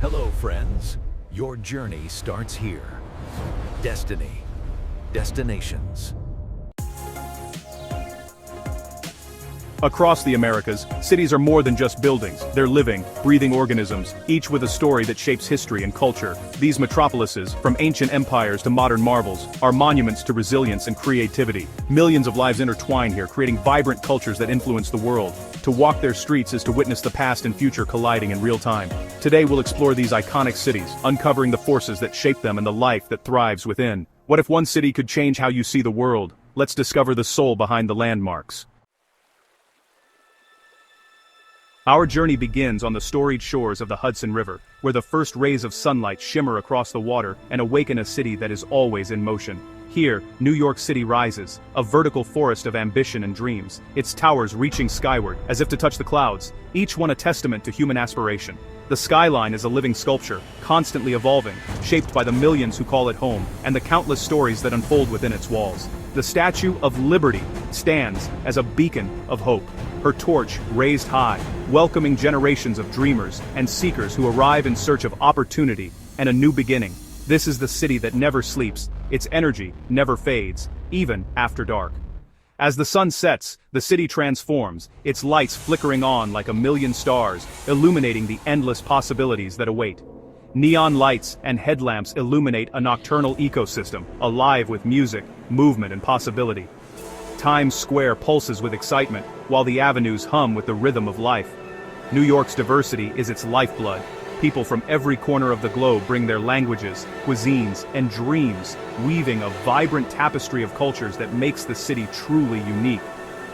Hello, friends. Your journey starts here. Destiny. Destinations. Across the Americas, cities are more than just buildings. They're living, breathing organisms, each with a story that shapes history and culture. These metropolises, from ancient empires to modern marvels, are monuments to resilience and creativity. Millions of lives intertwine here, creating vibrant cultures that influence the world. To walk their streets is to witness the past and future colliding in real time. Today we'll explore these iconic cities, uncovering the forces that shape them and the life that thrives within. What if one city could change how you see the world? Let's discover the soul behind the landmarks. Our journey begins on the storied shores of the Hudson River, where the first rays of sunlight shimmer across the water and awaken a city that is always in motion. Here, New York City rises, a vertical forest of ambition and dreams, its towers reaching skyward, as if to touch the clouds, each one a testament to human aspiration. The skyline is a living sculpture, constantly evolving, shaped by the millions who call it home, and the countless stories that unfold within its walls. The Statue of Liberty stands as a beacon of hope, her torch raised high, welcoming generations of dreamers and seekers who arrive in search of opportunity and a new beginning. This is the city that never sleeps, its energy never fades, even after dark. As the sun sets, the city transforms, its lights flickering on like a million stars, illuminating the endless possibilities that await. Neon lights and headlamps illuminate a nocturnal ecosystem, alive with music, movement, and possibility. Times Square pulses with excitement, while the avenues hum with the rhythm of life. New York's diversity is its lifeblood. People from every corner of the globe bring their languages, cuisines, and dreams, weaving a vibrant tapestry of cultures that makes the city truly unique.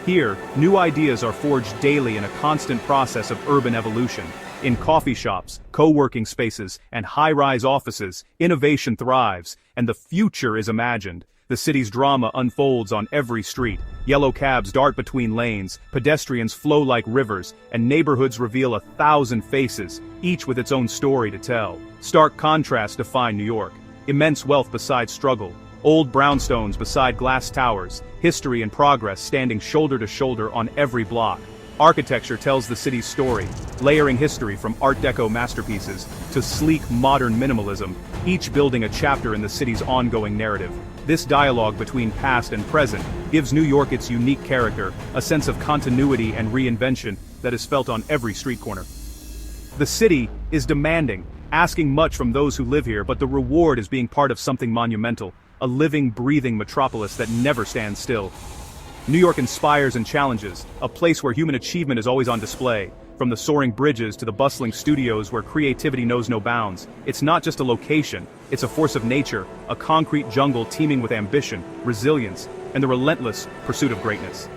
Here, new ideas are forged daily in a constant process of urban evolution. In coffee shops, co-working spaces, and high-rise offices, innovation thrives, and the future is imagined. The city's drama unfolds on every street. Yellow cabs dart between lanes, pedestrians flow like rivers, and neighborhoods reveal 1,000 faces, each with its own story to tell. Stark contrasts define New York. Immense wealth beside struggle, old brownstones beside glass towers, history and progress standing shoulder to shoulder on every block. Architecture tells the city's story, layering history from Art Deco masterpieces to sleek modern minimalism, each building a chapter in the city's ongoing narrative. This dialogue between past and present gives New York its unique character, a sense of continuity and reinvention that is felt on every street corner. The city is demanding, asking much from those who live here, but the reward is being part of something monumental, a living, breathing metropolis that never stands still. New York inspires and challenges, a place where human achievement is always on display. From the soaring bridges to the bustling studios where creativity knows no bounds, it's not just a location, it's a force of nature, a concrete jungle teeming with ambition, resilience, and the relentless pursuit of greatness.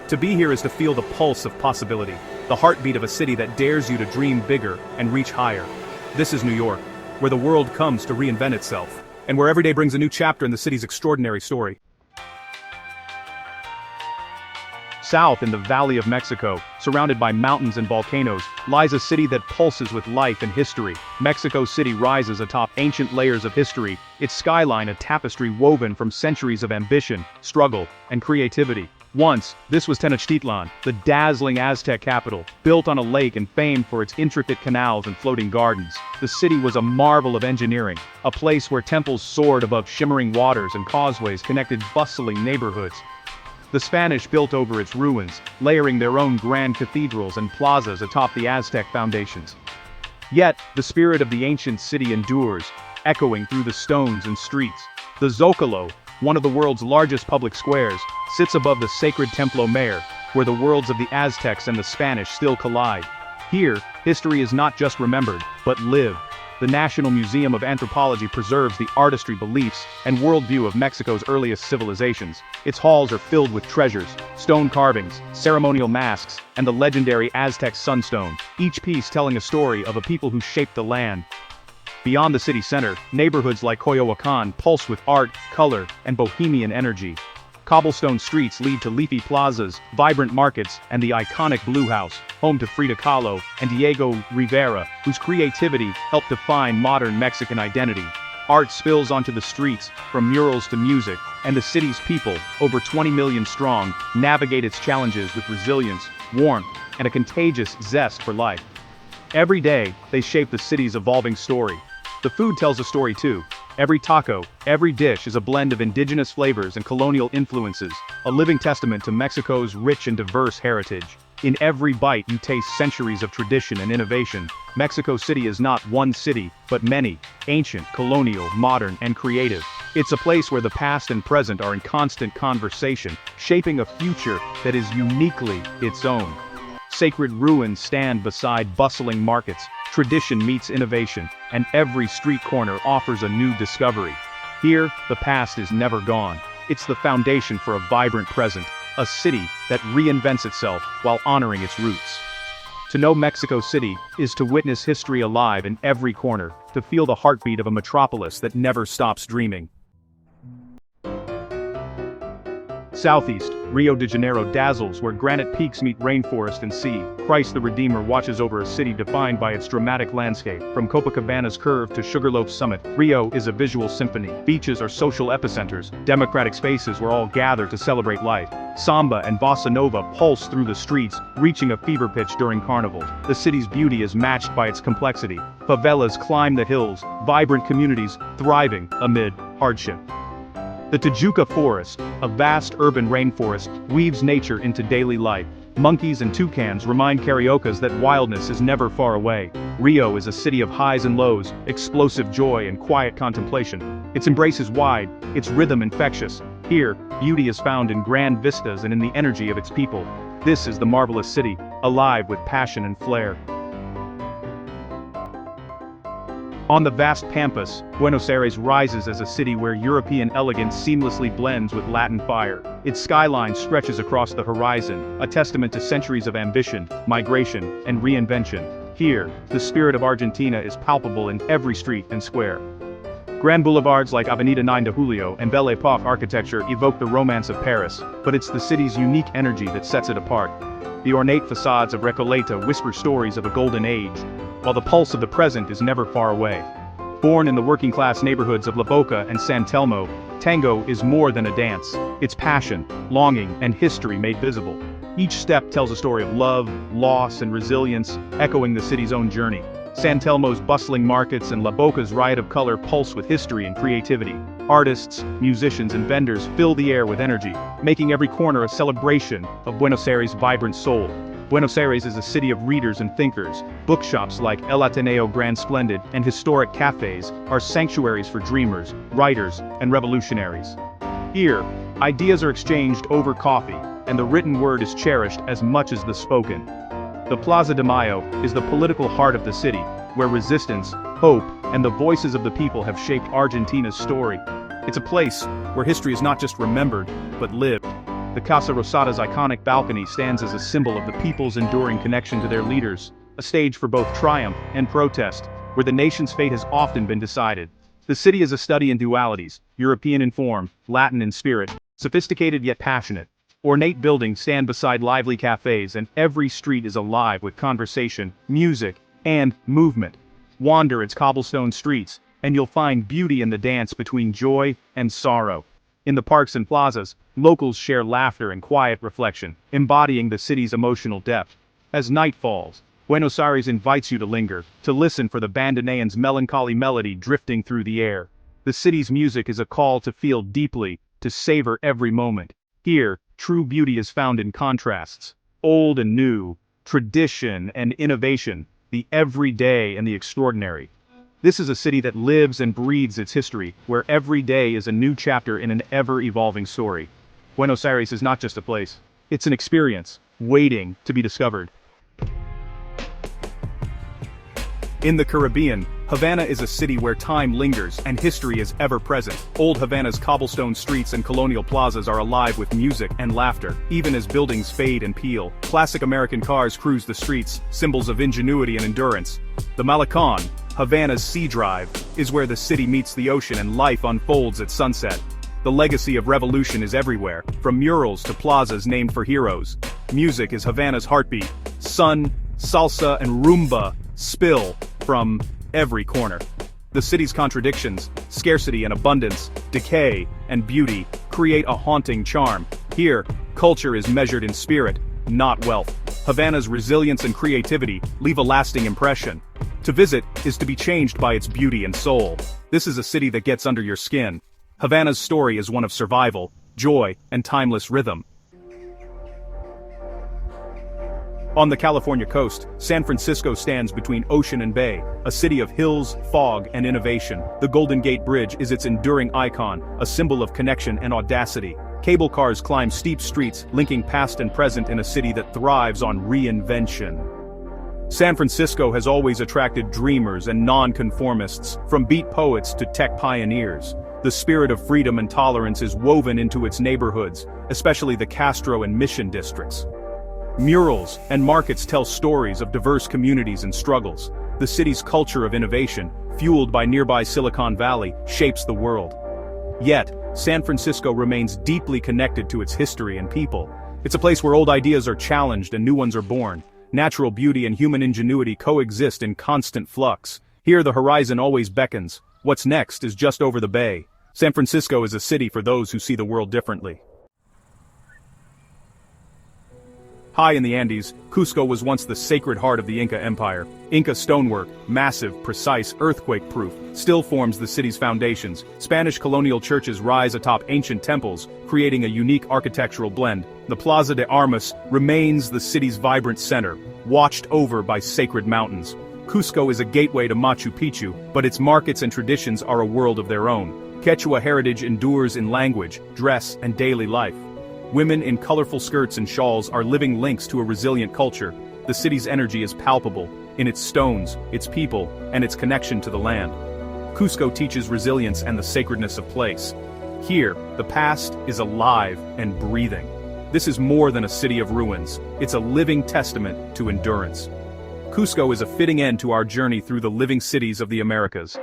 To be here is to feel the pulse of possibility, the heartbeat of a city that dares you to dream bigger and reach higher. This is New York, where the world comes to reinvent itself, and where every day brings a new chapter in the city's extraordinary story. South in the Valley of Mexico, surrounded by mountains and volcanoes, lies a city that pulses with life and history. Mexico City rises atop ancient layers of history, its skyline a tapestry woven from centuries of ambition, struggle, and creativity. Once, this was Tenochtitlan, the dazzling Aztec capital, built on a lake and famed for its intricate canals and floating gardens. The city was a marvel of engineering, a place where temples soared above shimmering waters and causeways connected bustling neighborhoods. The Spanish built over its ruins, layering their own grand cathedrals and plazas atop the Aztec foundations. Yet, the spirit of the ancient city endures, echoing through the stones and streets. The Zócalo, one of the world's largest public squares, sits above the sacred Templo Mayor, where the worlds of the Aztecs and the Spanish still collide. Here, history is not just remembered, but lived. The National Museum of Anthropology preserves the artistry, beliefs, and worldview of Mexico's earliest civilizations. Its halls are filled with treasures, stone carvings, ceremonial masks, and the legendary Aztec sunstone, each piece telling a story of a people who shaped the land. Beyond the city center, neighborhoods like Coyoacán pulse with art, color, and bohemian energy. Cobblestone streets lead to leafy plazas, vibrant markets, and the iconic Blue House, home to Frida Kahlo and Diego Rivera, whose creativity helped define modern Mexican identity. Art spills onto the streets, from murals to music, and the city's people, over 20 million strong, navigate its challenges with resilience, warmth, and a contagious zest for life. Every day, they shape the city's evolving story. The food tells a story too. Every taco, every dish is a blend of indigenous flavors and colonial influences, a living testament to Mexico's rich and diverse heritage. In every bite you taste centuries of tradition and innovation. Mexico City is not one city, but many, ancient, colonial, modern, and creative. It's a place where the past and present are in constant conversation, shaping a future that is uniquely its own. Sacred ruins stand beside bustling markets, tradition meets innovation, and every street corner offers a new discovery. Here, the past is never gone. It's the foundation for a vibrant present, a city that reinvents itself while honoring its roots. To know Mexico City is to witness history alive in every corner, to feel the heartbeat of a metropolis that never stops dreaming. Southeast, Rio de Janeiro dazzles where granite peaks meet rainforest and sea. Christ the Redeemer watches over a city defined by its dramatic landscape. From Copacabana's curve to Sugarloaf's summit, Rio is a visual symphony. Beaches are social epicenters, democratic spaces where all gather to celebrate life. Samba and bossa nova pulse through the streets, reaching a fever pitch during carnival. The city's beauty is matched by its complexity. Favelas climb the hills, vibrant communities thriving amid hardship. The Tijuca Forest, a vast urban rainforest, weaves nature into daily life. Monkeys and toucans remind cariocas that wildness is never far away. Rio is a city of highs and lows, explosive joy and quiet contemplation. Its embrace is wide, its rhythm infectious. Here, beauty is found in grand vistas and in the energy of its people. This is the marvelous city, alive with passion and flair. On the vast pampas, Buenos Aires rises as a city where European elegance seamlessly blends with Latin fire. Its skyline stretches across the horizon, a testament to centuries of ambition, migration, and reinvention. Here, the spirit of Argentina is palpable in every street and square. Grand boulevards like Avenida 9 de Julio and Belle Époque architecture evoke the romance of Paris, but it's the city's unique energy that sets it apart. The ornate facades of Recoleta whisper stories of a golden age, while the pulse of the present is never far away. Born in the working-class neighborhoods of La Boca and San Telmo, tango is more than a dance. It's passion, longing, and history made visible. Each step tells a story of love, loss, and resilience, echoing the city's own journey. San Telmo's bustling markets and La Boca's riot of color pulse with history and creativity. Artists, musicians, and vendors fill the air with energy, making every corner a celebration of Buenos Aires' vibrant soul. Buenos Aires is a city of readers and thinkers. Bookshops like El Ateneo Grand Splendid and historic cafes are sanctuaries for dreamers, writers, and revolutionaries. Here, ideas are exchanged over coffee, and the written word is cherished as much as the spoken. The Plaza de Mayo is the political heart of the city, where resistance, hope, and the voices of the people have shaped Argentina's story. It's a place where history is not just remembered, but lived. The Casa Rosada's iconic balcony stands as a symbol of the people's enduring connection to their leaders, a stage for both triumph and protest, where the nation's fate has often been decided. The city is a study in dualities, European in form, Latin in spirit, sophisticated yet passionate. Ornate buildings stand beside lively cafes, and every street is alive with conversation, music, and movement. Wander its cobblestone streets, and you'll find beauty in the dance between joy and sorrow. In the parks and plazas, locals share laughter and quiet reflection, embodying the city's emotional depth. As night falls, Buenos Aires invites you to linger, to listen for the bandoneon's melancholy melody drifting through the air. The city's music is a call to feel deeply, to savor every moment. Here, true beauty is found in contrasts, old and new, tradition and innovation, the everyday and the extraordinary. This is a city that lives and breathes its history, where every day is a new chapter in an ever-evolving story. Buenos Aires is not just a place, it's an experience, waiting to be discovered. In the Caribbean, Havana is a city where time lingers and history is ever present. Old Havana's cobblestone streets and colonial plazas are alive with music and laughter, even as buildings fade and peel. Classic American cars cruise the streets, symbols of ingenuity and endurance. The Malecon, Havana's sea drive, is where the city meets the ocean and life unfolds at sunset. The legacy of revolution is everywhere, from murals to plazas named for heroes. Music is Havana's heartbeat. Sun, salsa, and rumba spill from every corner. The city's contradictions, scarcity and abundance, decay and beauty, create a haunting charm. Here, culture is measured in spirit, not wealth. Havana's resilience and creativity leave a lasting impression. To visit is to be changed by its beauty and soul. This is a city that gets under your skin. Havana's story is one of survival, joy, and timeless rhythm. On the California coast, San Francisco stands between ocean and bay, a city of hills, fog, and innovation. The Golden Gate Bridge is its enduring icon, a symbol of connection and audacity. Cable cars climb steep streets, linking past and present in a city that thrives on reinvention. San Francisco has always attracted dreamers and non-conformists, from beat poets to tech pioneers. The spirit of freedom and tolerance is woven into its neighborhoods, especially the Castro and Mission districts. Murals and markets tell stories of diverse communities and struggles. The city's culture of innovation, fueled by nearby Silicon Valley, shapes the world. Yet, San Francisco remains deeply connected to its history and people. It's a place where old ideas are challenged and new ones are born. Natural beauty and human ingenuity coexist in constant flux. Here the horizon always beckons. What's next is just over the bay. San Francisco is a city for those who see the world differently. High in the Andes, Cusco was once the sacred heart of the Inca Empire. Inca stonework, massive, precise, earthquake-proof, still forms the city's foundations. Spanish colonial churches rise atop ancient temples, creating a unique architectural blend. The Plaza de Armas remains the city's vibrant center, watched over by sacred mountains. Cusco is a gateway to Machu Picchu, but its markets and traditions are a world of their own. Quechua heritage endures in language, dress, and daily life. Women in colorful skirts and shawls are living links to a resilient culture. The city's energy is palpable, in its stones, its people, and its connection to the land. Cusco teaches resilience and the sacredness of place. Here, the past is alive and breathing. This is more than a city of ruins. It's a living testament to endurance. Cusco is a fitting end to our journey through the living cities of the Americas.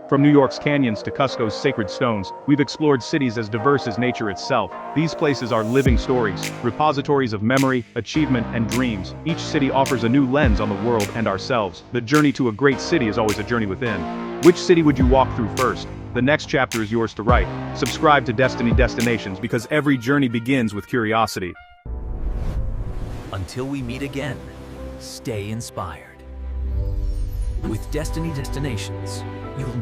From New York's canyons to Cusco's sacred stones, we've explored cities as diverse as nature itself. These places are living stories, repositories of memory, achievement, and dreams. Each city offers a new lens on the world and ourselves. The journey to a great city is always a journey within. Which city would you walk through first? The next chapter is yours to write. Subscribe to Destiny Destinations because every journey begins with curiosity. Until we meet again, stay inspired. With Destiny Destinations, you'll